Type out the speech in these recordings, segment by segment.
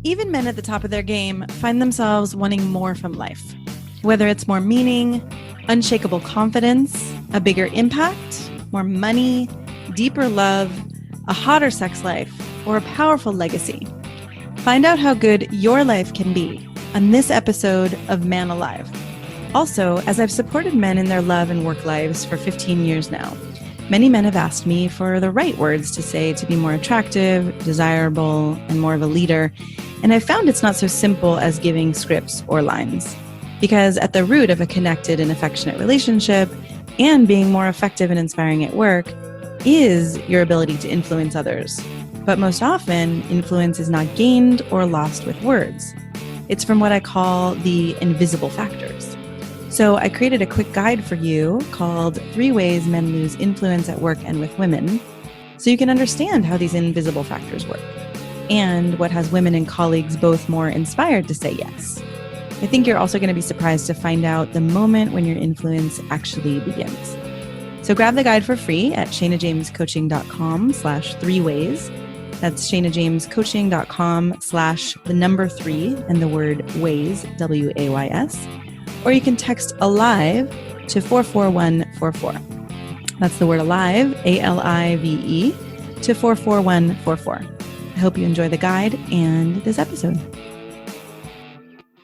Even men at the top of their game find themselves wanting more from life. Whether it's more meaning, unshakable confidence, a bigger impact, more money, deeper love, a hotter sex life, or a powerful legacy. Find out how good your life can be on this episode of Man Alive. Also, as I've supported men in their love and work lives for 15 years now, many men have asked me for the right words to say to be more attractive, desirable, and more of a leader. And I've found it's not so simple as giving scripts or lines. Because at the root of a connected and affectionate relationship and being more effective and inspiring at work is your ability to influence others. But most often, influence is not gained or lost with words. It's from what I call the invisible factors. So I created a quick guide for you called 3 Ways Men Lose Influence at Work and with Women, so you can understand how these invisible factors work and what has women and colleagues both more inspired to say yes. I think you're also going to be surprised to find out the moment when your influence actually begins. So grab the guide for free at ShaynaJamesCoaching.com/3ways. That's ShaynaJamesCoaching.com/3 and the word ways, WAYS. Or you can text ALIVE to 44144. That's the word ALIVE, ALIVE, to 44144. I hope you enjoy the guide and this episode.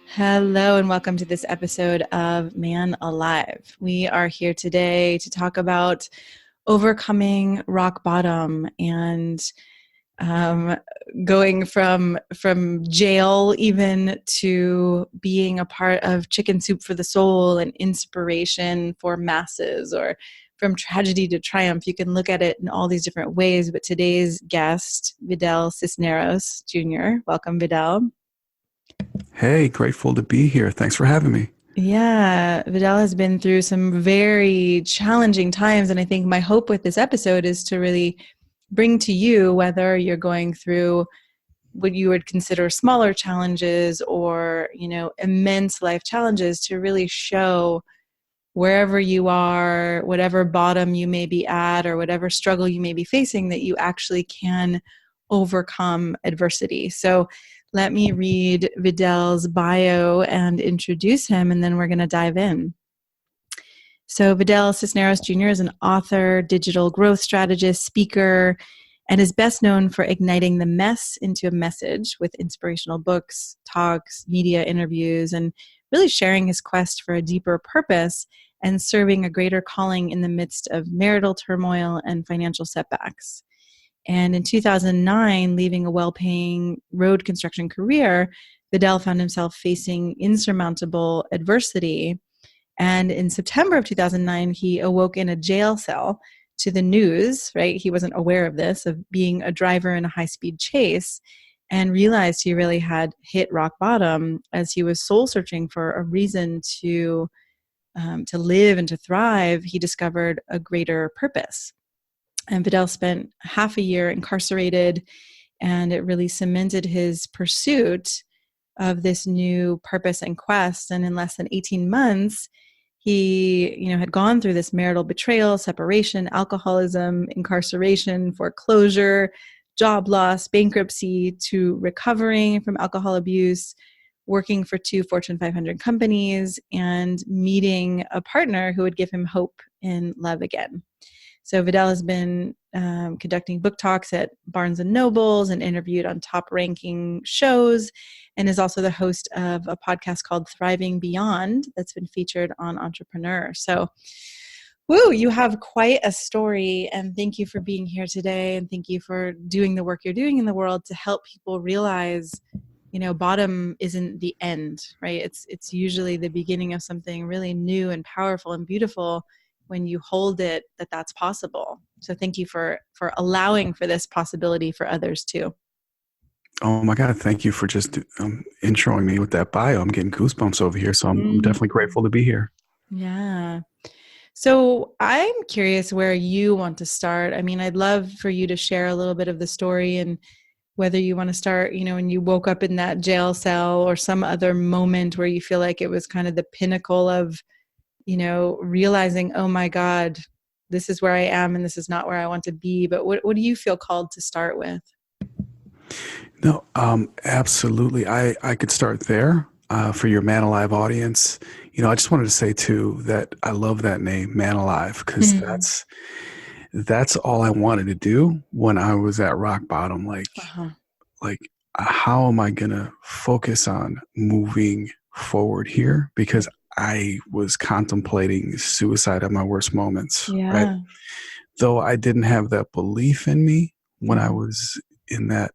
Hello and welcome to this episode of Man Alive. We are here today to talk about overcoming rock bottom and going from jail even to being a part of Chicken Soup for the Soul and inspiration for masses, or from tragedy to triumph. You can look at it in all these different ways, but today's guest, Vidal Cisneros Jr. Welcome, Vidal. Hey, grateful to be here. Thanks for having me. Yeah, Vidal has been through some very challenging times, and I think my hope with this episode is to really bring to you, whether you're going through what you would consider smaller challenges or, immense life challenges, to really show wherever you are, whatever bottom you may be at, or whatever struggle you may be facing, that you actually can overcome adversity. So let me read Vidal's bio and introduce him, and then we're going to dive in. So Vidal Cisneros Jr. is an author, digital growth strategist, speaker, and is best known for igniting the mess into a message with inspirational books, talks, media interviews, and really sharing his quest for a deeper purpose and serving a greater calling in the midst of marital turmoil and financial setbacks. And in 2009, leaving a well-paying road construction career, Vidal found himself facing insurmountable adversity. And in September of 2009, he awoke in a jail cell to the news, right? He wasn't aware of this, of being a driver in a high-speed chase, and realized he really had hit rock bottom as he was soul searching for a reason to live and to thrive. He discovered a greater purpose. And Vidal spent half a year incarcerated, and it really cemented his pursuit of this new purpose and quest. And in less than 18 months, he, had gone through this marital betrayal, separation, alcoholism, incarceration, foreclosure, job loss, bankruptcy, to recovering from alcohol abuse, working for 2 Fortune 500 companies, and meeting a partner who would give him hope in love again. So Vidal has been conducting book talks at Barnes & Nobles and interviewed on top-ranking shows, and is also the host of a podcast called Thriving Beyond that's been featured on Entrepreneur. So, you have quite a story, and thank you for being here today, and thank you for doing the work you're doing in the world to help people realize, bottom isn't the end, right? It's usually the beginning of something really new and powerful and beautiful when you hold it, that's possible. So thank you for allowing for this possibility for others too. Oh my God, thank you for just introing me with that bio. I'm getting goosebumps over here, so I'm definitely grateful to be here. Yeah. So I'm curious where you want to start. I mean, I'd love for you to share a little bit of the story, and whether you want to start, when you woke up in that jail cell, or some other moment where you feel like it was kind of the pinnacle of realizing, oh my God, this is where I am and this is not where I want to be. But what do you feel called to start with? No, absolutely. I could start there for your Man Alive audience. I just wanted to say too that I love that name, Man Alive, because Mm. that's all I wanted to do when I was at rock bottom. Uh-huh. Like, how am I gonna focus on moving forward here? Because I was contemplating suicide at my worst moments, right? Yeah. Though I didn't have that belief in me when I Mhm. was in that,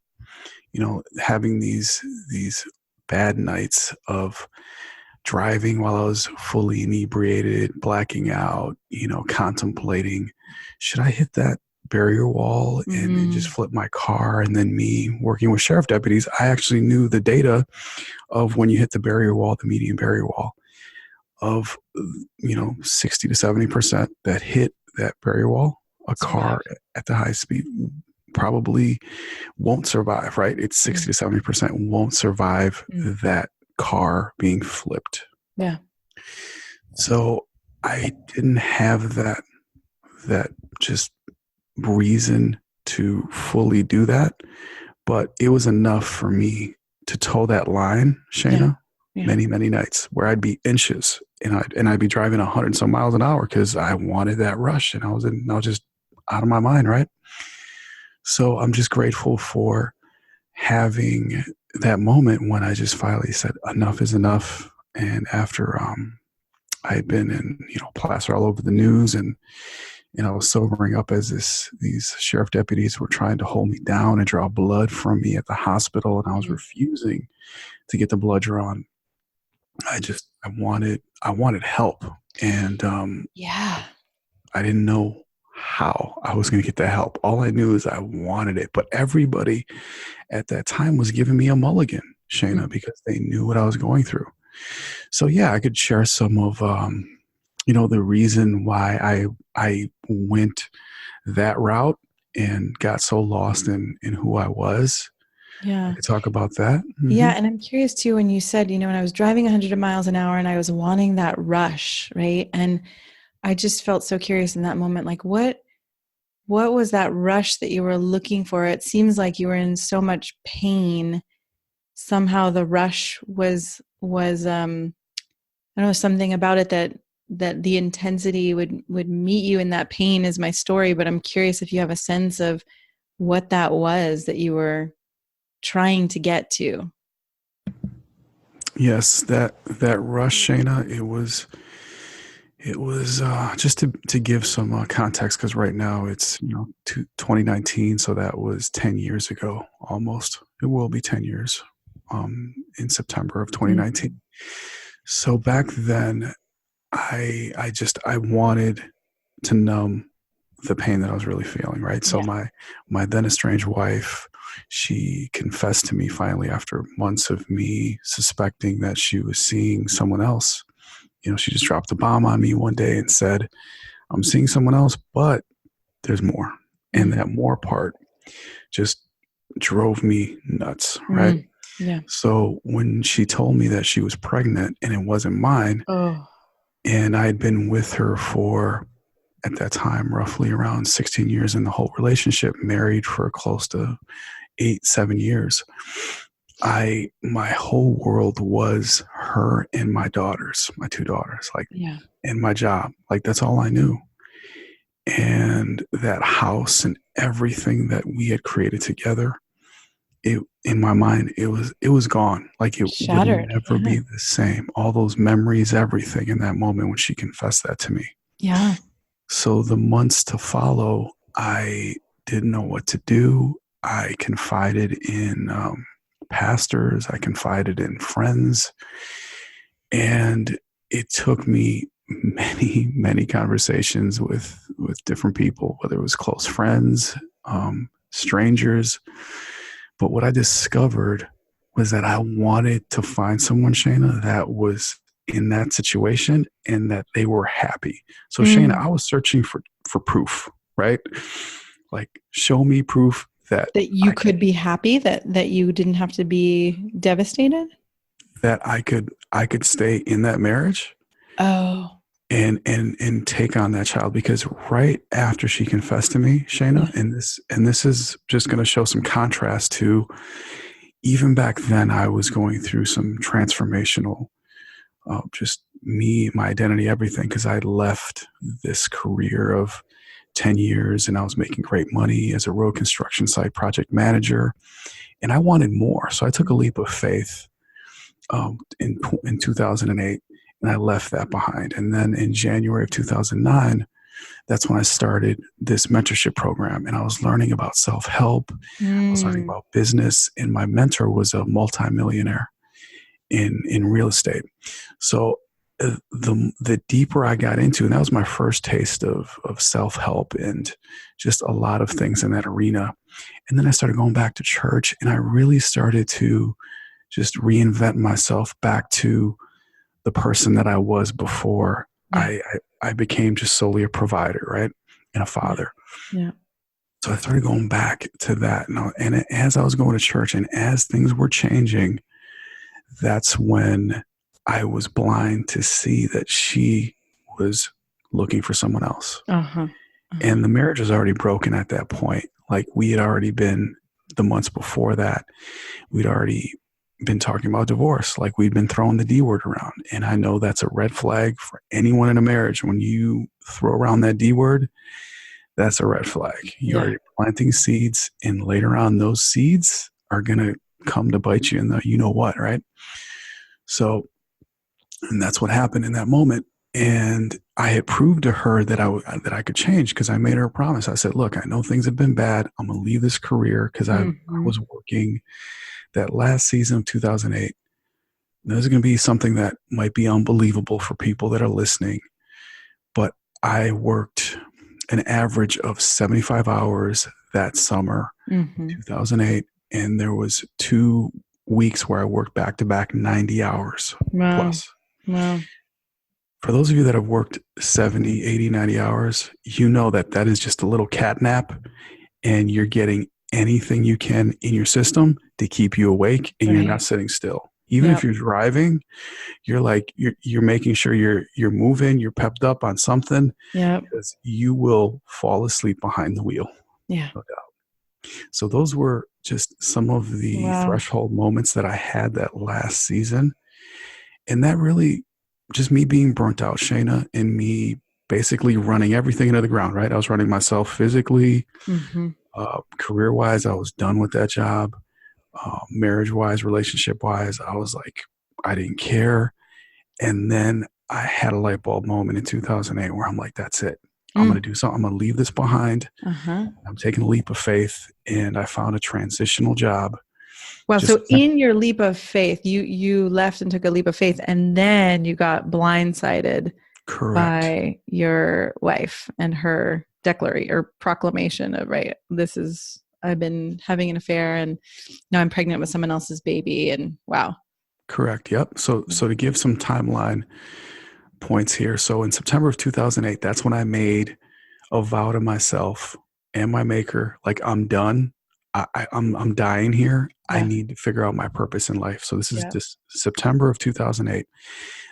having these bad nights of driving while I was fully inebriated, blacking out, contemplating, should I hit that barrier wall and just Mhm. flip my car? And then me working with sheriff deputies, I actually knew the data of when you hit the barrier wall, the median barrier wall, of 60 to 70% that hit that barrier wall, a Survive. car at the high speed probably won't survive, right? It's 60 Mm. to 70% won't survive Mm. that car being flipped. Yeah. So I didn't have that just reason to fully do that, but it was enough for me to toe that line, Yeah. Shayna, Yeah. many, many nights where I'd be inches and I'd be driving 100 some miles an hour because I wanted that rush and I was just out of my mind, right? So I'm just grateful for having that moment when I just finally said enough is enough. And after I had been in plaster all over the news, and I was sobering up as these sheriff deputies were trying to hold me down and draw blood from me at the hospital, and I was Mm. refusing to get the blood drawn. I wanted help, and Yeah. I didn't know how I was going to get that help. All I knew is I wanted it, but everybody at that time was giving me a mulligan, Shayna, Mm. because they knew what I was going through. So yeah, I could share some of the reason why I went that route and got so lost in who I was. I Yeah. could talk about that. Yeah, and I'm curious too when you said, when I was driving 100 miles an hour and I was wanting that rush, right? And I just felt so curious in that moment, like what was that rush that you were looking for? It seems like you were in so much pain. Somehow the rush was I don't know, something about it that the intensity would meet you in that pain is my story, but I'm curious if you have a sense of what that was that you were trying to get to. Yes, that rush, Shayna. It was just to give some context, because right now it's 2019, so that was 10 years ago almost. It will be 10 years in September of Mm. 2019. So back then, I wanted to numb the pain that I was really feeling, right? So Yeah. my then estranged wife, she confessed to me finally after months of me suspecting that she was seeing someone else. She just dropped a bomb on me one day and said, I'm seeing someone else, but there's more. And Mm. that more part just drove me nuts, right? Mm. Yeah. So when she told me that she was pregnant and it wasn't mine, Oh. and I had been with her for, at that time, roughly around 16 years in the whole relationship, married for close to 7 years. My whole world was her and my daughters, my two daughters, like, Yeah. and my job. Like, that's all I knew. And that house and everything that we had created together, in my mind, it was gone. Like, it would Shattered. never Yeah. be the same. All those memories, everything in that moment when she confessed that to me. Yeah. So the months to follow, I didn't know what to do. I confided in pastors. I confided in friends. And it took me many, many conversations with different people, whether it was close friends, strangers. But what I discovered was that I wanted to find someone, Shayna, that was in that situation and that they were happy. So Shayna, Mm. I was searching for proof, right? Like, show me proof that That you I could be happy, that you didn't have to be devastated. I could stay in that marriage Oh. and take on that child. Because right after she confessed to me, Yeah. Shayna, and this is just going to show some contrast to even back then, I was going through some transformational, just me, my identity, everything, because I left this career of 10 years and I was making great money as a road construction site project manager. And I wanted more. So I took a leap of faith in 2008, and I left that behind. And then in January of 2009, that's when I started this mentorship program, and I was learning about self-help. I was learning about business, and my mentor was a multimillionaire in real estate. So the deeper I got into, and that was my first taste of self-help and just a lot of things in that arena. And then I started going back to church, and I really started to just reinvent myself back to the person that I was before I became just solely a provider, right? And a father. Yeah. So I started going back to that. And as I was going to church and as things were changing, that's when I was blind to see that she was looking for someone else. And the marriage was already broken at that point. Like, we had already been, the months before that, we'd already been talking about divorce. Like, we'd been throwing the D word around. And I know that's a red flag for anyone in a marriage. When you throw around that D word, that's a red flag. You're already planting seeds, and later on those seeds are going to come to bite you in the you know what, right? So, and that's what happened in that moment. And I had proved to her that I could change, because I made her a promise. I said, look, I know things have been bad. I'm going to leave this career, because I was working that last season of 2008. There's going to be something that might be unbelievable for people that are listening, but I worked an average of 75 hours that summer, 2008. And there was 2 weeks where I worked back to back 90 hours plus. Wow. For those of you that have worked 70, 80, 90 hours, you know that that is just a little cat nap, and you're getting anything you can in your system to keep you awake, and you're not sitting still. Even if you're driving, you're like, you're making sure you're moving, you're pepped up on something, because you will fall asleep behind the wheel. No doubt. So those were just some of the threshold moments that I had that last season. And that really, just me being burnt out, Shayna, and me basically running everything into the ground, right? I was running myself physically, career-wise, I was done with that job. Marriage-wise, relationship-wise, I was like, I didn't care. And then I had a light bulb moment in 2008 where I'm like, that's it. I'm going to do something. I'm going to leave this behind. I'm taking a leap of faith, and I found a transitional job. Wow. So in your leap of faith, you left and took a leap of faith, and then you got blindsided by your wife and her declaration or proclamation of, right, I've been having an affair, and now I'm pregnant with someone else's baby, and wow. Correct. Yep. So to give some timeline points here. So in September of 2008, that's when I made a vow to myself and my maker, like, I'm done. I'm dying here. I need to figure out my purpose in life. So this is this September of 2008.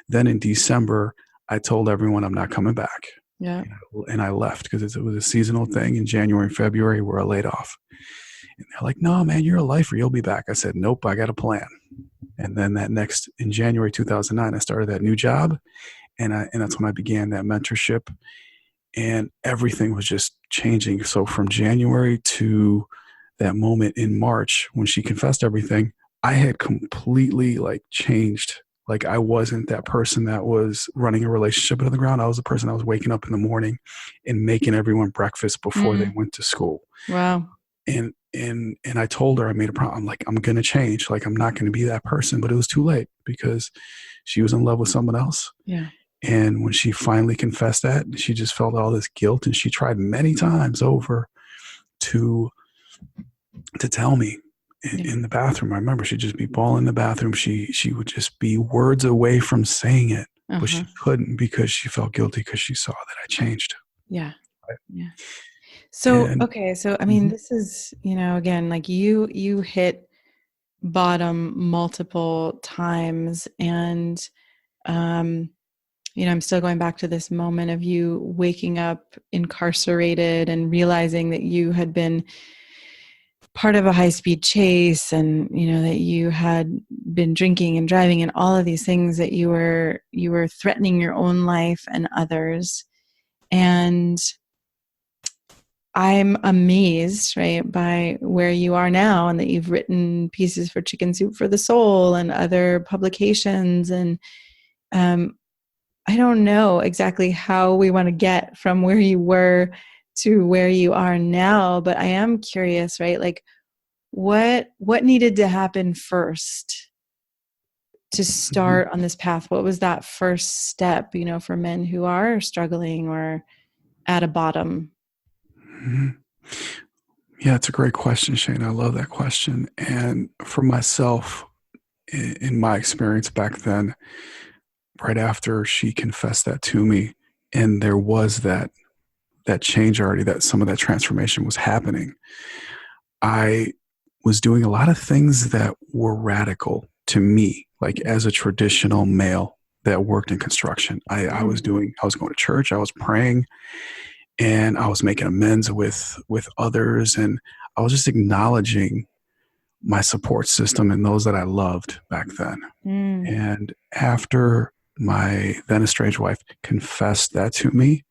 Then in December, I told everyone I'm not coming back. And I left, because it was a seasonal thing. In January and February, where I laid off. And they're like, no, man, you're a lifer. You'll be back. I said, nope, I got a plan. And then in January 2009, I started that new job. And that's when I began that mentorship. And everything was just changing. So from January to that moment in March, when she confessed everything, I had completely changed. Like, I wasn't that person that was running a relationship into the ground. I was the person that was waking up in the morning and making everyone breakfast before they went to school. Wow. And I told her, I made a promise. I'm like, I'm going to change. Like, I'm not going to be that person. But it was too late, because she was in love with someone else. And when she finally confessed that, she just felt all this guilt, and she tried many times over to tell me in the bathroom. I remember she'd just be bawling in the bathroom. She would just be words away from saying it, but she couldn't, because she felt guilty, because she saw that I changed. So, So, I mean, this is, again, like you hit bottom multiple times, and, I'm still going back to this moment of you waking up incarcerated and realizing that you had been part of a high-speed chase, and that you had been drinking and driving and all of these things, that you were threatening your own life and others. And I'm amazed, right, by where you are now, and that you've written pieces for Chicken Soup for the Soul and other publications. And I don't know exactly how we want to get from where you were to where you are now, but I am curious, right? Like, what needed to happen first to start on this path? What was that first step, for men who are struggling or at a bottom? Mm-hmm. Yeah, it's a great question, Shane. I love that question. And for myself, in my experience back then, right after she confessed that to me, and there was that change already, that some of that transformation was happening, I was doing a lot of things that were radical to me, like as a traditional male that worked in construction. I was going to church, I was praying, and I was making amends with others, and I was just acknowledging my support system and those that I loved back then. And after my then estranged wife confessed that to me,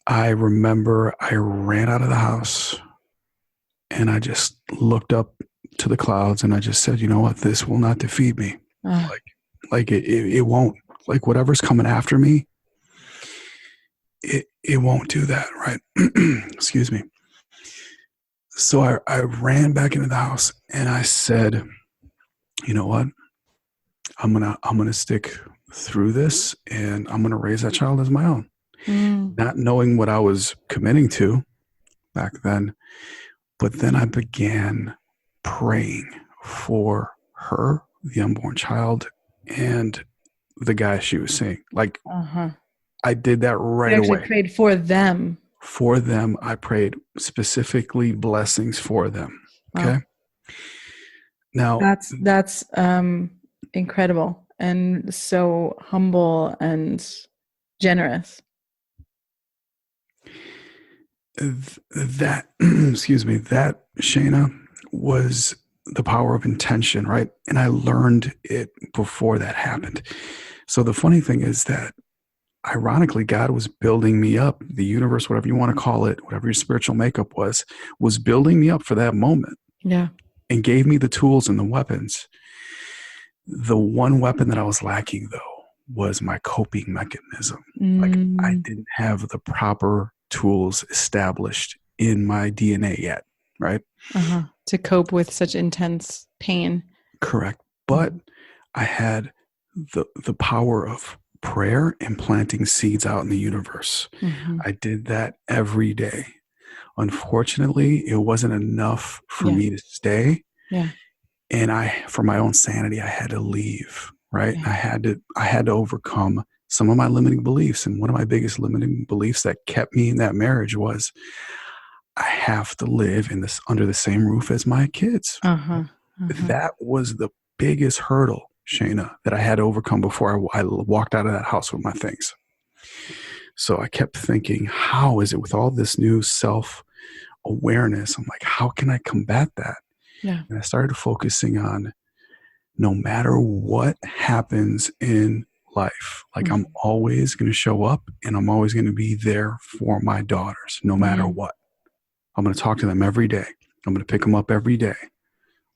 I remember I ran out of the house and I just looked up to the clouds and I just said, you know what, this will not defeat me. Like it won't. Like whatever's coming after me, it won't do that, right? Excuse me. So I ran back into the house and I said, you know what? I'm gonna stick through this, and I'm gonna raise that child as my own. Not knowing what I was committing to back then, but then I began praying for her, the unborn child, and the guy she was seeing. Like I did that right away. You prayed for them. For them, I prayed specifically blessings for them. Okay. Wow. Now that's incredible and so humble and generous. That, excuse me, that, Shayna, was the power of intention, right? And I learned it before that happened. So the funny thing is that, ironically, God was building me up. The universe, whatever you want to call it, whatever your spiritual makeup was building me up for that moment. Yeah. And gave me the tools and the weapons. The one weapon that I was lacking, though, was my coping mechanism. Like I didn't have the proper tools established in my DNA yet, right? To cope with such intense pain. Correct. But I had the power of prayer and planting seeds out in the universe. I did that every day. Unfortunately, it wasn't enough for me to stay. Yeah. And for my own sanity, I had to leave, right? Yeah. I had to overcome some of my limiting beliefs. And one of my biggest limiting beliefs that kept me in that marriage was I have to live under the same roof as my kids. That was the biggest hurdle, Shayna, that I had to overcome before I walked out of that house with my things. So I kept thinking, how is it with all this new self-awareness? I'm like, how can I combat that? Yeah. And I started focusing on no matter what happens in life, like I'm always going to show up and I'm always going to be there for my daughters, no matter what. I'm going to talk to them every day. I'm going to pick them up every day.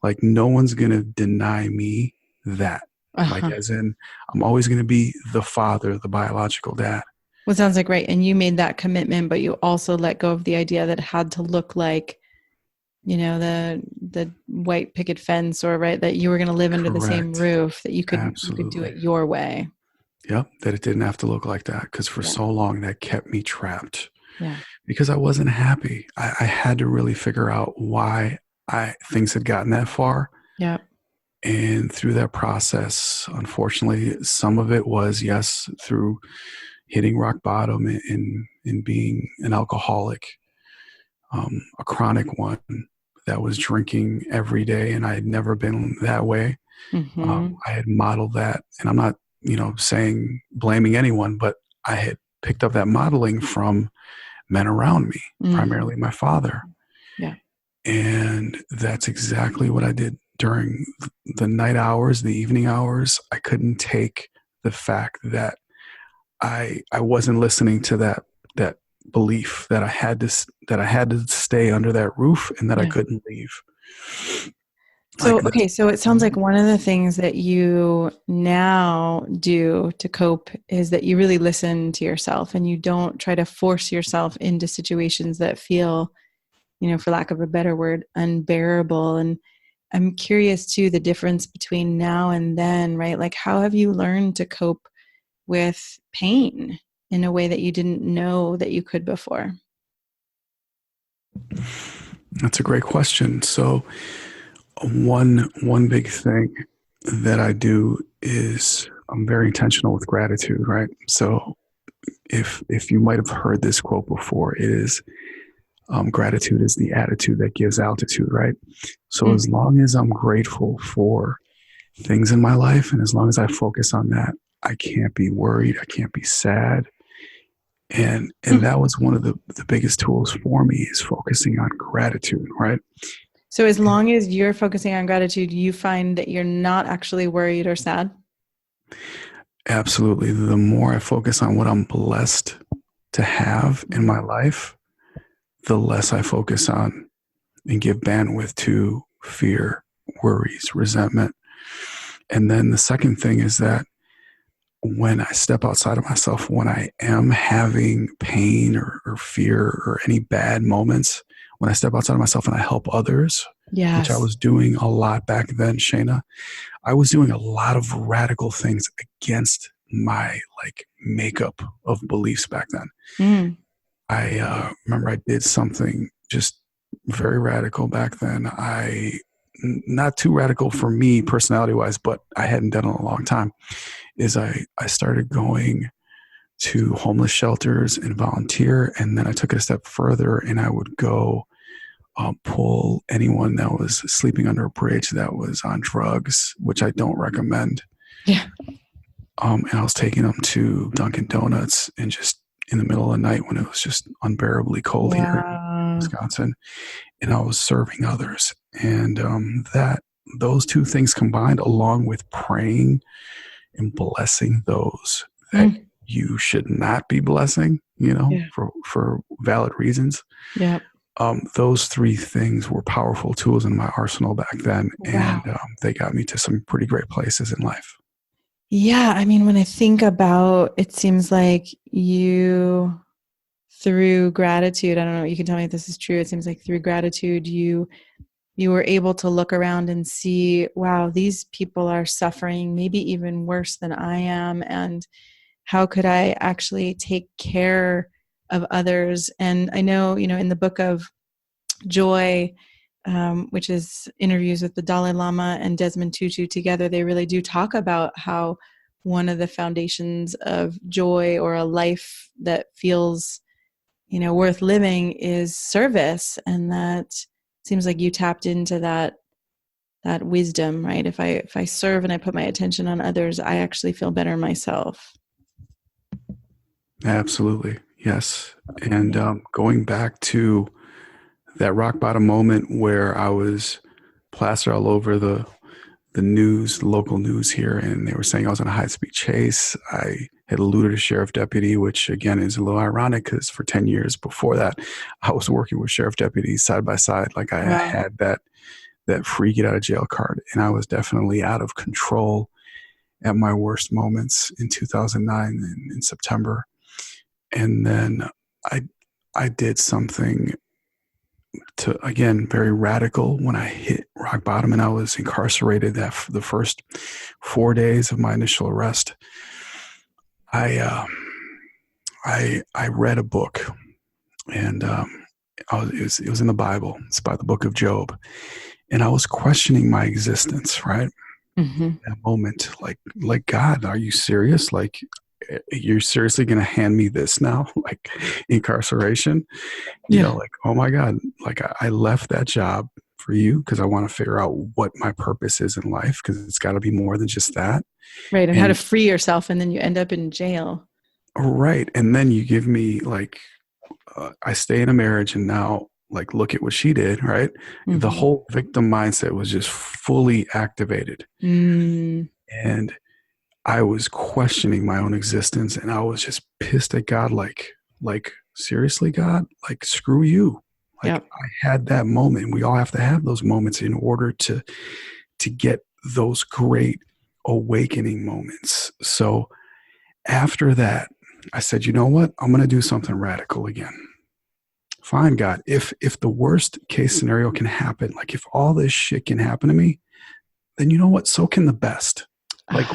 Like no one's going to deny me that. Like as in, I'm always going to be the father, the biological dad. Well, it sounds like, right. And you made that commitment, but you also let go of the idea that it had to look like, the white picket fence, or right, that you were going to live under the same roof, that you could do it your way. Yep. That it didn't have to look like that. Because for so long that kept me trapped. Yeah. Because I wasn't happy. I had to really figure out why things had gotten that far. Yeah. And through that process, unfortunately, some of it was, yes, through hitting rock bottom and being an alcoholic, a chronic one that was drinking every day. And I had never been that way. I had modeled that. And I'm not, blaming anyone, but I had picked up that modeling from men around me, primarily my father. Yeah. And that's exactly what I did during the night hours, the evening hours. I couldn't take the fact that I wasn't listening to that belief that I had to stay under that roof and that I Yeah. couldn't leave. So, Like okay, so it sounds like one of the things that you now do to cope is that you really listen to yourself and you don't try to force yourself into situations that feel, for lack of a better word, unbearable. And I'm curious too, the difference between now and then, right? Like, how have you learned to cope with pain in a way that you didn't know that you could before? That's a great question. So one big thing that I do is I'm very intentional with gratitude, right? So if you might have heard this quote before, it is gratitude is the attitude that gives altitude, right? So Mm. as long as I'm grateful for things in my life, and as long as I focus on that, I can't be worried. I can't be sad. And that was one of the biggest tools for me is focusing on gratitude, right? So as long as you're focusing on gratitude, you find that you're not actually worried or sad? Absolutely. The more I focus on what I'm blessed to have in my life, the less I focus on and give bandwidth to fear, worries, resentment. And then the second thing is that when I step outside of myself, when I am having pain or fear or any bad moments, when I step outside of myself and I help others, which I Yes. was doing a lot back then, Shayna, I was doing a lot of radical things against my like makeup of beliefs back then. Mm. I remember I did something just very radical back then. Not too radical for me personality wise, but I hadn't done it in a long time. Is I started going to homeless shelters and volunteer, and then I took it a step further, and I would go pull anyone that was sleeping under a bridge that was on drugs, which I don't recommend. Yeah. And I was taking them to Dunkin' Donuts and just in the middle of the night when it was just unbearably cold here in Wow. Wisconsin, and I was serving others. And that those two things combined, along with praying and blessing those that Mm. you should not be blessing, Yeah. for valid reasons. Yeah. Those three things were powerful tools in my arsenal back then, Wow. and they got me to some pretty great places in life. Yeah. I mean, when I think about it, seems like you, through gratitude, I don't know, you can tell me if this is true. It seems like through gratitude, you were able to look around and see, wow, these people are suffering maybe even worse than I am. And how could I actually take care of others? And I know, in the book of Joy, which is interviews with the Dalai Lama and Desmond Tutu together, they really do talk about how one of the foundations of joy or a life that feels, worth living is service. And that seems like you tapped into that wisdom, right? If I serve and I put my attention on others, I actually feel better myself. Absolutely, yes. And going back to that rock bottom moment where I was plastered all over the news, local news here, and they were saying I was on a high speed chase. I had eluded a sheriff deputy, which again is a little ironic because for 10 years before that, I was working with sheriff deputies side by side. Like I Wow. had that free get out of jail card, and I was definitely out of control at my worst moments in 2009 in September. And then I I did something to again very radical when I hit rock bottom, and I was incarcerated that the first 4 days of my initial arrest. I I read a book, and it was in the Bible. It's by the book of Job, and I was questioning my existence. Right, Mm-hmm. that moment, like God, are you serious? Like you're seriously going to hand me this now, like incarceration? Yeah. Like, oh my God, like I left that job for you because I want to figure out what my purpose is in life because it's got to be more than just that. Right. And how to And free yourself, and then you end up in jail. right. And then you give me like, I stay in a marriage and now like, look at what she did, right? Mm-hmm. The whole victim mindset was just fully activated. Mm. And I was questioning my own existence, and I was just pissed at God, like seriously, God, like screw you. Like Yep. I had that moment. We all have to have those moments in order to get those great awakening moments. So after that, I said, you know what? I'm going to do something radical again. Fine, God. If the worst case scenario can happen, like if all this shit can happen to me, then you know what? So can the best. Like,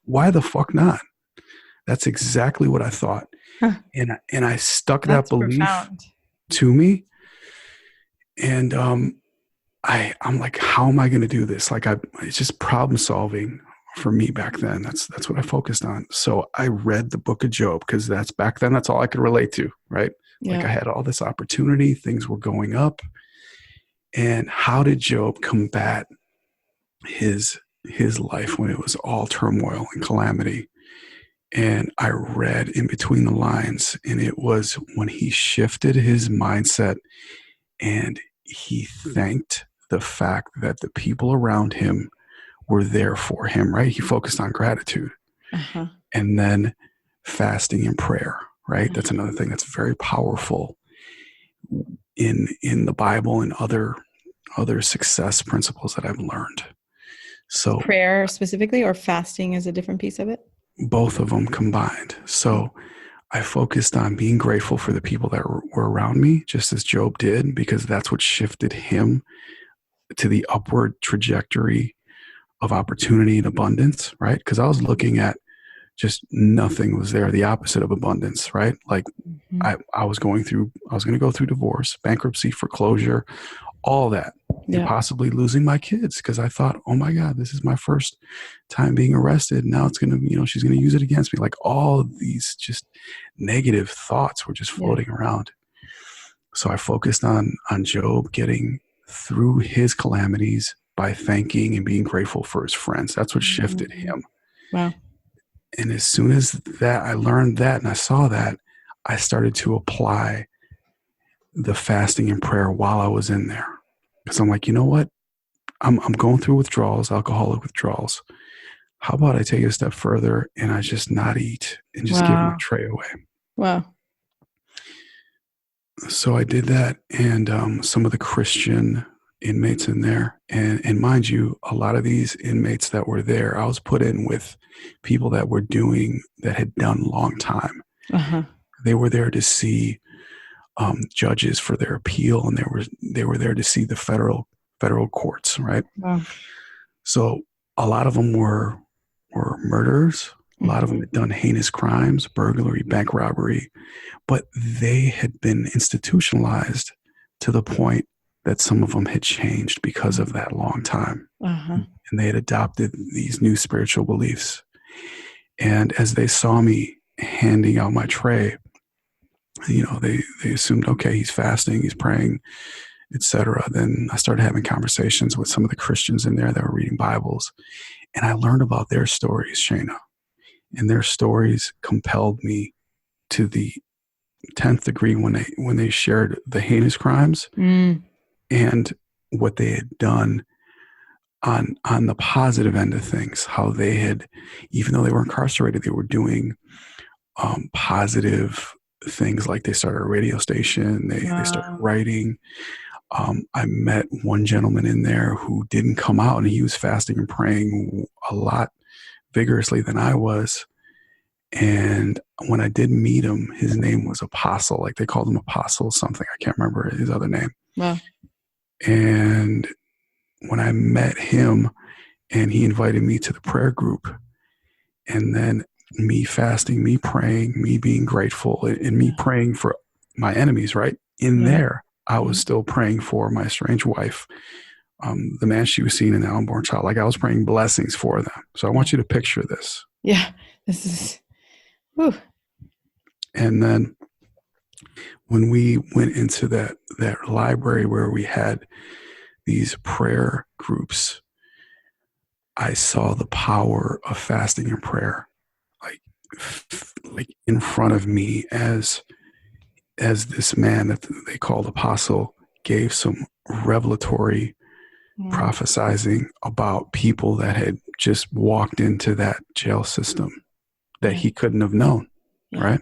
why the fuck not? That's exactly what I thought. Huh. And I stuck That's that belief profound. to me. And I'm like, how am I going to do this? Like, it's just problem solving for me back then. That's what I focused on. So I read the book of Job, because that's back then, that's all I could relate to, right? Yeah. Like I had all this opportunity, things were going up. And how did Job combat his life when it was all turmoil and calamity? And I read in between the lines, and it was when he shifted his mindset and he thanked the fact that the people around him were there for him, right? He focused on gratitude. Uh-huh. And then fasting and prayer, right? That's another thing that's very powerful in the Bible and other success principles that I've learned. So prayer specifically, or fasting is a different piece of it? Both of them combined. So I focused on being grateful for the people that were around me, just as Job did, because that's what shifted him to the upward trajectory of opportunity and abundance, right? Because I was looking at just nothing was there, the opposite of abundance, right? Like I was going to go through divorce, bankruptcy, foreclosure, all that, and possibly losing my kids, because I thought, oh my God, this is my first time being arrested. Now it's going to, she's going to use it against me. Like all of these just negative thoughts were just floating around. So I focused on Job getting through his calamities by thanking and being grateful for his friends. That's what shifted him. Wow. And as soon as that, I learned that and I saw that, I started to apply the fasting and prayer while I was in there. Because I'm like, you know what? I'm going through withdrawals, alcoholic withdrawals. How about I take it a step further and I just not eat and just give my tray away? Wow. So I did that, and some of the Christian inmates in there, and mind you, a lot of these inmates that were there, I was put in with people that had done long time. Uh-huh. They were there to see judges for their appeal, and they were there to see the federal courts, right? Wow. So a lot of them were murderers. A lot of them had done heinous crimes, burglary, bank robbery, but they had been institutionalized to the point that some of them had changed because of that long time. Uh-huh. And they had adopted these new spiritual beliefs. And as they saw me handing out my tray, they assumed, okay, he's fasting, he's praying, etc. Then I started having conversations with some of the Christians in there that were reading Bibles. And I learned about their stories, Shana. And their stories compelled me to the 10th degree when they shared the heinous crimes and what they had done on the positive end of things, how they had, even though they were incarcerated, they were doing positive things, like they started a radio station, they started writing. I met one gentleman in there who didn't come out, and he was fasting and praying a lot vigorously than I was. And when I did meet him, his name was Apostle. Like they called him Apostle something. I can't remember his other name. Wow. And when I met him, and he invited me to the prayer group, and then me fasting, me praying, me being grateful, and me praying for my enemies, right? In there, I was still praying for my estranged wife, the man she was seeing, and the unborn child. Like I was praying blessings for them. So I want you to picture this. Yeah, this is... Whew. And then when we went into that library where we had these prayer groups, I saw the power of fasting and prayer, like in front of me, as as this man that they called apostle gave some revelatory prophesizing about people that had just walked into that jail system that he couldn't have known. Yeah. Right.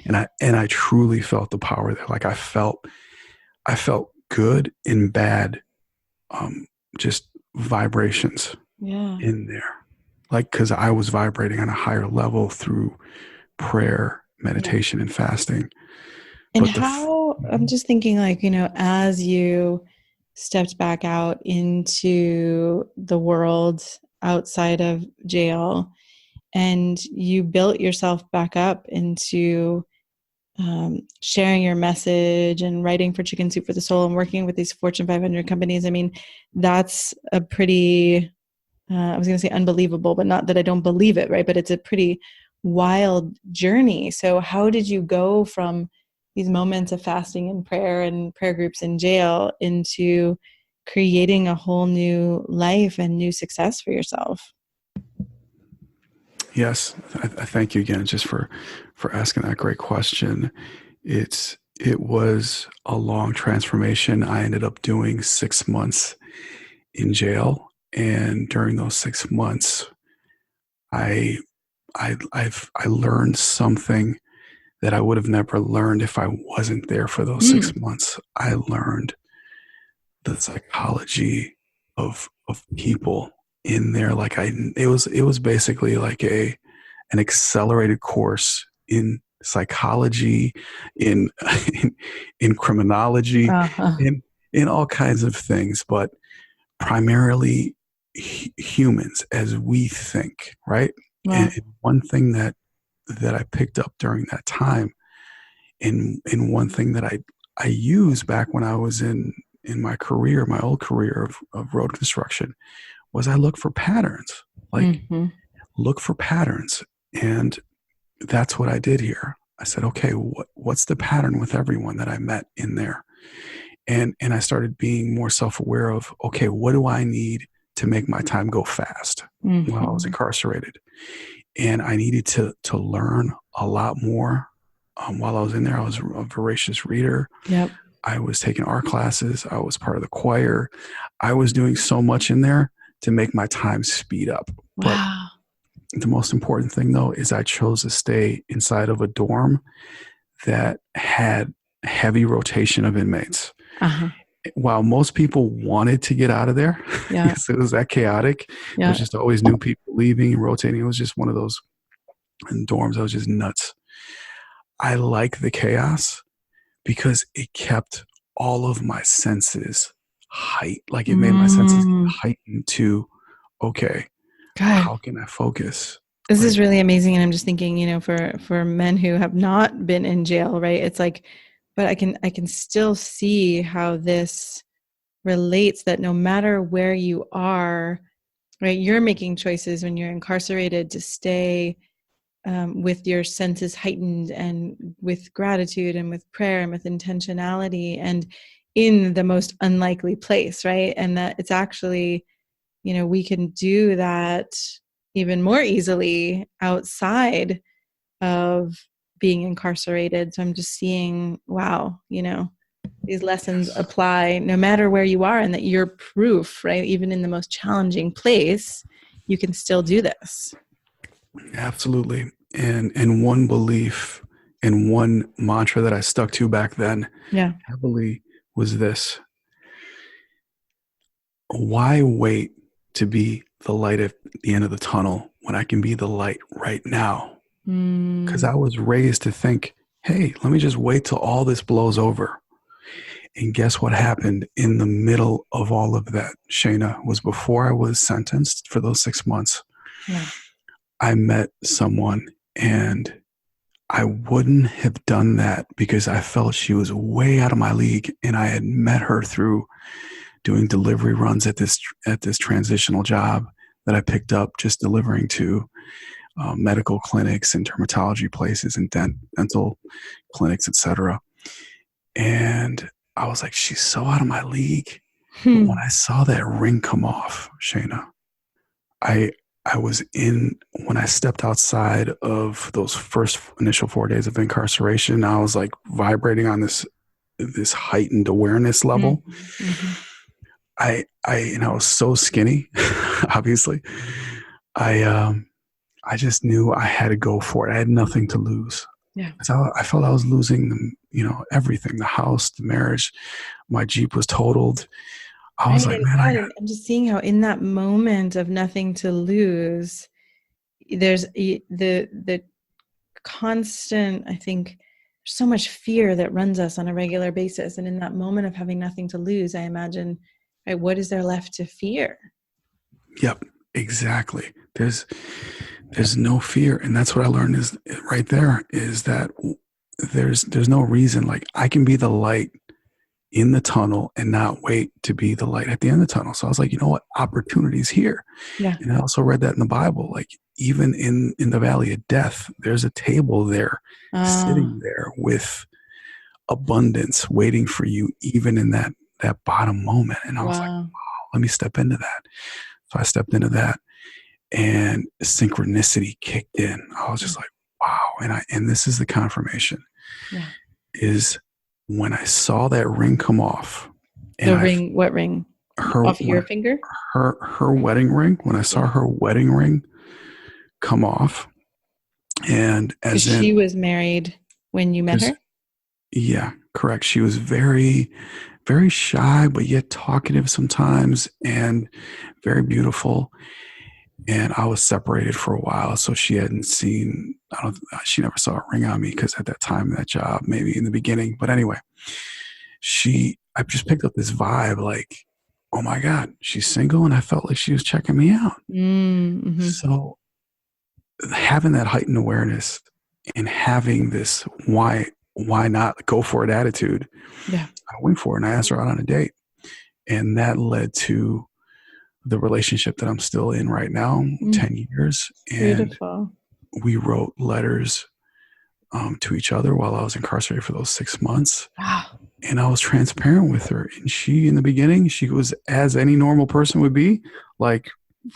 And I truly felt the power there. Like I felt good and bad, just vibrations in there. Like, cause I was vibrating on a higher level through prayer, meditation, and fasting. And I'm just thinking, like, you know, as you stepped back out into the world outside of jail and you built yourself back up into sharing your message and writing for Chicken Soup for the Soul and working with these Fortune 500 companies. I mean, that's a pretty, I was going to say unbelievable, but not that I don't believe it, right? But it's a pretty wild journey. So how did you go from these moments of fasting and prayer groups in jail into creating a whole new life and new success for yourself? Yes, I thank you again just for asking that great question. It was a long transformation. I ended up doing 6 months in jail, and during those 6 months, I learned something that I would have never learned if I wasn't there for those 6 months. I learned the psychology of people in there. Like it was basically like an accelerated course in psychology, in criminology, in all kinds of things, but primarily humans as we think, right? Wow. And one thing that I picked up during that time, and one thing that I used back when I was in my career, my old career of road construction, was I look for patterns. Like, look for patterns. And that's what I did here. I said, okay, what's the pattern with everyone that I met in there? And I started being more self-aware of, okay, what do I need to make my time go fast while I was incarcerated? And I needed to learn a lot more. While I was in there, I was a voracious reader. Yep. I was taking art classes. I was part of the choir. I was doing so much in there to make my time speed up. Wow. But the most important thing, though, is I chose to stay inside of a dorm that had heavy rotation of inmates. While most people wanted to get out of there, because it was that chaotic, it was just always new people leaving and rotating. It was just one of those dorms that was just nuts. I like the chaos because it kept all of my senses like it made my senses heightened to, okay, how can I focus? This is really amazing. And I'm just thinking, you know, for men who have not been in jail, right? It's like, but I can still see how this relates, that no matter where you are, right, you're making choices when you're incarcerated to stay with your senses heightened and with gratitude and with prayer and with intentionality and in the most unlikely place, right? And that it's actually, you know, we can do that even more easily outside of being incarcerated. So I'm just seeing, wow, you know, these lessons apply no matter where you are, and that you're proof, right? Even in the most challenging place, you can still do this. Absolutely. And one belief and one mantra that I stuck to back then heavily was this: why wait to be the light at the end of the tunnel when I can be the light right now? Because I was raised to think, hey, let me just wait till all this blows over. And guess what happened in the middle of all of that, Shana, was before I was sentenced for those 6 months. I met someone, and I wouldn't have done that because I felt she was way out of my league. And I had met her through doing delivery runs at this transitional job that I picked up, just delivering to medical clinics and dermatology places and dental clinics, etc. And I was like, she's so out of my league. But when I saw that ring come off, Shana, I I was in, when I stepped outside of those first initial 4 days of incarceration, I was like vibrating on this heightened awareness level. Mm-hmm. And I was so skinny, obviously. I just knew I had to go for it. I had nothing to lose. Yeah. So I felt I was losing, everything, the house, the marriage, my Jeep was totaled. I was like, man, I'm just seeing how in that moment of nothing to lose, there's the constant, I think there's so much fear that runs us on a regular basis. And in that moment of having nothing to lose, I imagine, right, what is there left to fear? Yep, exactly. There's no fear. And that's what I learned is right there is that there's no reason. Like I can be the light in the tunnel and not wait to be the light at the end of the tunnel. So I was like, you know what? Opportunity's here. Yeah. And I also read that in the Bible, like even in the valley of death, there's a table there sitting there with abundance waiting for you, even in that bottom moment. And I was like, wow, let me step into that. So I stepped into that and synchronicity kicked in. I was just like, wow. And this is the confirmation is when I saw that ring come off. And what ring? Off your finger? Her wedding ring. When I saw her wedding ring come off. And as she was married when you met her? Yeah, correct. She was very, very shy, but yet talkative sometimes and very beautiful. And I was separated for a while, so she hadn't seen, she never saw a ring on me because at that time, that job, maybe in the beginning. But anyway, I just picked up this vibe like, oh my God, she's single. And I felt like she was checking me out. Mm-hmm. So having that heightened awareness and having this why not go for it attitude, I went for it and I asked her out on a date. And that led to the relationship that I'm still in right now, 10 years. And beautiful. We wrote letters to each other while I was incarcerated for those 6 months. Wow. And I was transparent with her. And she, in the beginning, she was, as any normal person would be, like,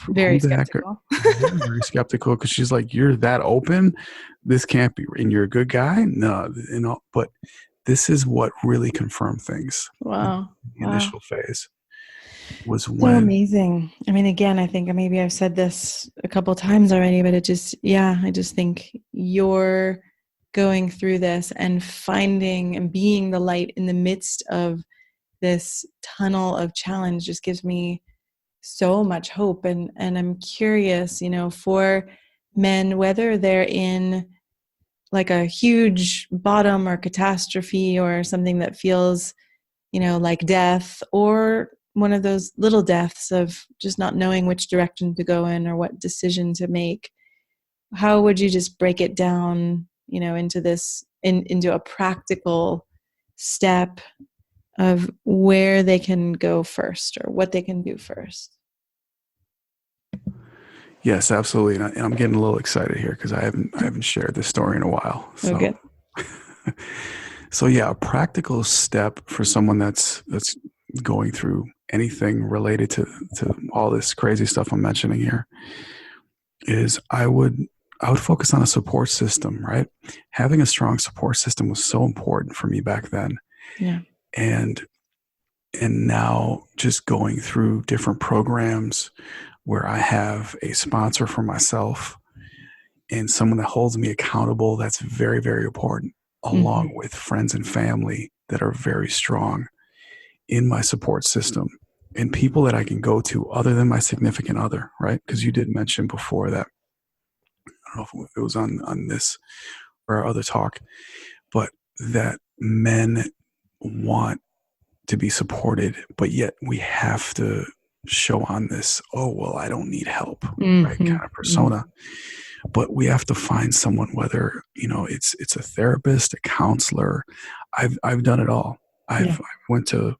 very skeptical. Very skeptical because she's like, you're that open? This can't be. And you're a good guy? No. But this is what really confirmed things. Wow. The initial phase was so when. Amazing. I mean, again, I think maybe I've said this a couple of times already, but I just think you're going through this and finding and being the light in the midst of this tunnel of challenge just gives me so much hope. And I'm curious, for men, whether they're in like a huge bottom or catastrophe or something that feels, like death, or one of those little deaths of just not knowing which direction to go in or what decision to make, how would you just break it down, into this, into a practical step of where they can go first or what they can do first? Yes, absolutely. And I'm getting a little excited here because I haven't shared this story in a while. So, good. So yeah, a practical step for someone that's going through anything related to all this crazy stuff I'm mentioning here is I would focus on a support system, right? Having a strong support system was so important for me back then. Yeah. And now just going through different programs where I have a sponsor for myself and someone that holds me accountable, that's very, very important, along with friends and family that are very strong in my support system and people that I can go to other than my significant other, right? Because you did mention before that, I don't know if it was on this or our other talk, but that men want to be supported, but yet we have to show on this, oh, well, I don't need help, right? Kind of persona. But we have to find someone, whether, it's a therapist, a counselor. I've done it all. I went to,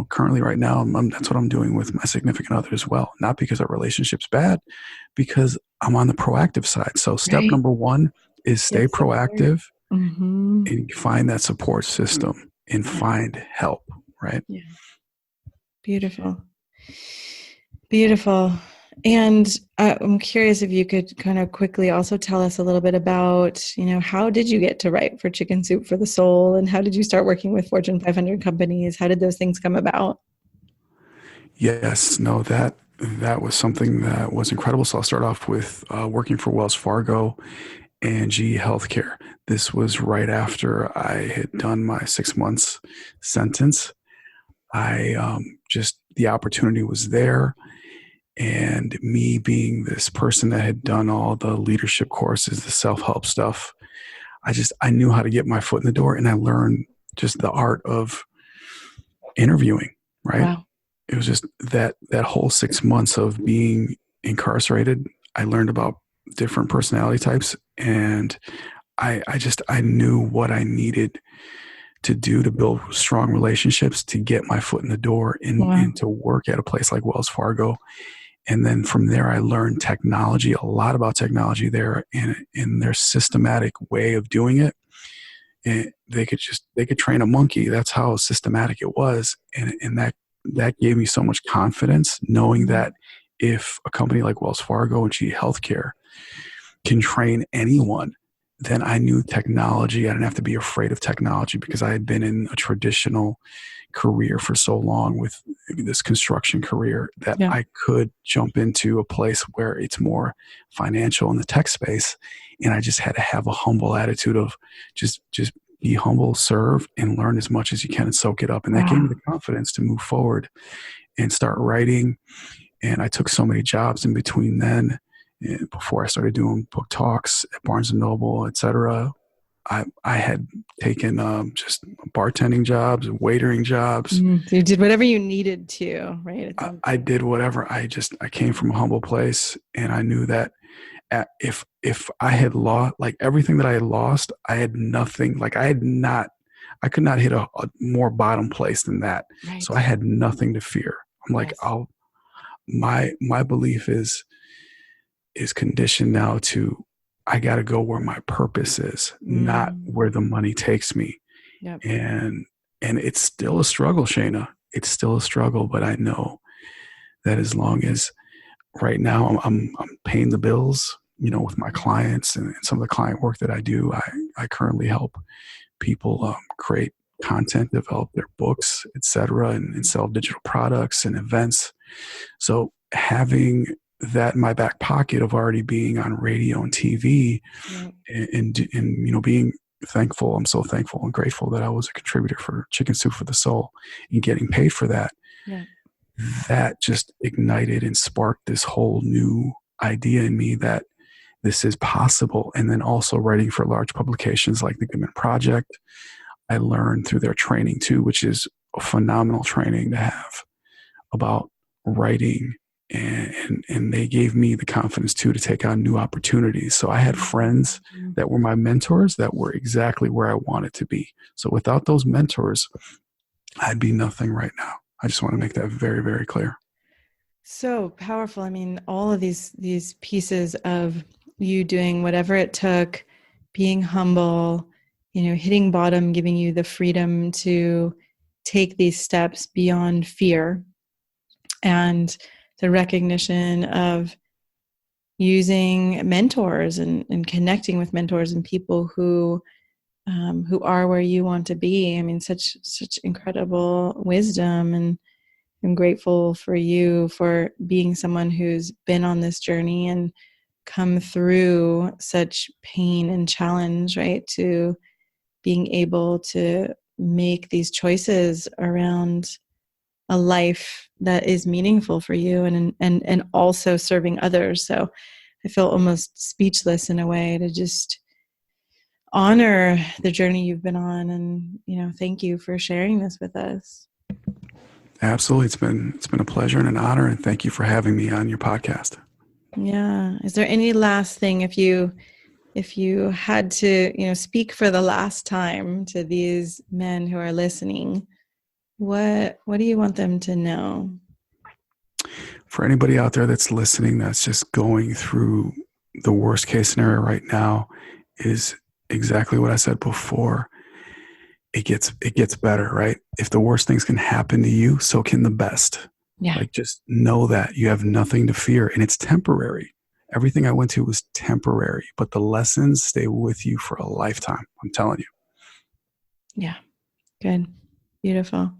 currently right now, that's what I'm doing with my significant other as well. Not because our relationship's bad, because I'm on the proactive side. So step number one is stay proactive and find that support system and find help, right? Yeah. Beautiful. Beautiful. And I'm curious if you could kind of quickly also tell us a little bit about, how did you get to write for Chicken Soup for the Soul, and how did you start working with Fortune 500 companies? How did those things come about? Yes, no, that was something that was incredible. So I'll start off with working for Wells Fargo and GE Healthcare. This was right after I had done my 6 months sentence. I just the opportunity was there, and me being this person that had done all the leadership courses, the self-help stuff, I knew how to get my foot in the door, and I learned just the art of interviewing, right? Wow. It was just that whole 6 months of being incarcerated. I learned about different personality types, and I knew what I needed to do to build strong relationships, to get my foot in the door, Wow. and to work at a place like Wells Fargo. And then from there, I learned technology, a lot about technology there, and in their systematic way of doing it. And they could train a monkey. That's how systematic it was. And that gave me so much confidence, knowing Mhm. that if a company like Wells Fargo and GE Healthcare can train anyone, then I knew technology. I didn't have to be afraid of technology because I had been in a traditional career for so long with this construction career that Yeah. I could jump into a place where it's more financial in the tech space. And I just had to have a humble attitude of just be humble, serve, and learn as much as you can and soak it up. And that gave me Wow. the confidence to move forward and start writing. And I took so many jobs in between then, and before I started doing book talks at Barnes and Noble, etc. I had taken just bartending jobs, waitering jobs. So you did whatever you needed to, right? It sounds I like. did whatever. I came from a humble place, and I knew that if I had lost, like everything that I had lost, I had nothing. Like I could not hit a more bottom place than that. So Right. I had nothing to fear. I'm like, Yes. my belief is conditioned now to, I got to go where my purpose is, not where the Mm. money takes me. Yep. And it's still a struggle, Shayna. It's still a struggle, but I know that as long as right now I'm paying the bills, with my clients and some of the client work that I do. I currently help people create content, develop their books, etc., and sell digital products and events. So having that in my back pocket of already being on radio and TV, Yep. and being thankful. I'm so thankful and grateful that I was a contributor for Chicken Soup for the Soul and getting paid for that. Yeah. That just ignited and sparked this whole new idea in me that this is possible. And then also writing for large publications like the Goodman Project, I learned through their training too, which is a phenomenal training to have about writing. And they gave me the confidence too to take on new opportunities. So I had friends Mhm. that were my mentors that were exactly where I wanted to be. So without those mentors, I'd be nothing right now. I just want to make that very, very clear. So powerful. I mean, all of these pieces of you doing whatever it took, being humble, hitting bottom, giving you the freedom to take these steps beyond fear, and the recognition of using mentors and connecting with mentors and people who are where you want to be. I mean, such incredible wisdom, and I'm grateful for you for being someone who's been on this journey and come through such pain and challenge, right? To being able to make these choices around a life that is meaningful for you, and also serving others. So I feel almost speechless in a way to just honor the journey you've been on, and thank you for sharing this with us. Absolutely. It's been a pleasure and an honor. And thank you for having me on your podcast. Yeah. Is there any last thing, if you had to, speak for the last time to these men who are listening, what do you want them to know? For anybody out there that's listening, that's just going through the worst case scenario right now, is exactly what I said before. It gets better, right? If the worst things can happen to you, so can the best. Yeah. Like, just know that you have nothing to fear, and it's temporary. Everything I went to was temporary, but the lessons stay with you for a lifetime. I'm telling you. Yeah. Good. Beautiful.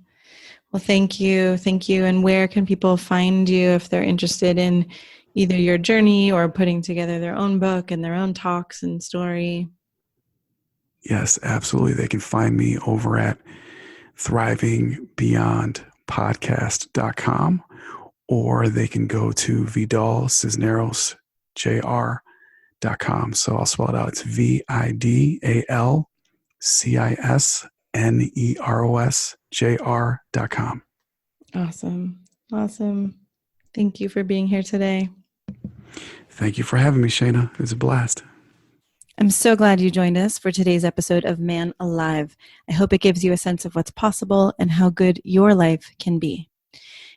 Well, thank you. Thank you. And where can people find you if they're interested in either your journey or putting together their own book and their own talks and story? Yes, absolutely. They can find me over at thrivingbeyondpodcast.com, or they can go to vidalcisnerosjr.com. So I'll spell it out. It's VIDALCISNEROSJR.com. Awesome. Awesome. Thank you for being here today. Thank you for having me, Shayna. It was a blast. I'm so glad you joined us for today's episode of Man Alive. I hope it gives you a sense of what's possible and how good your life can be.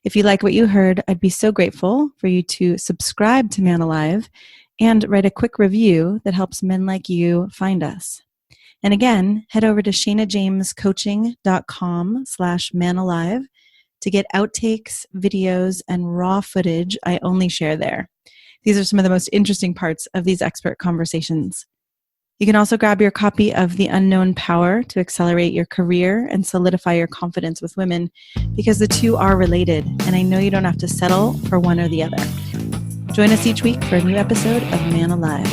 If you like what you heard, I'd be so grateful for you to subscribe to Man Alive and write a quick review that helps men like you find us. And again, head over to ShaynaJamesCoaching.com/manalive to get outtakes, videos, and raw footage I only share there. These are some of the most interesting parts of these expert conversations. You can also grab your copy of The Unknown Power to accelerate your career and solidify your confidence with women, because the two are related, and I know you don't have to settle for one or the other. Join us each week for a new episode of Man Alive.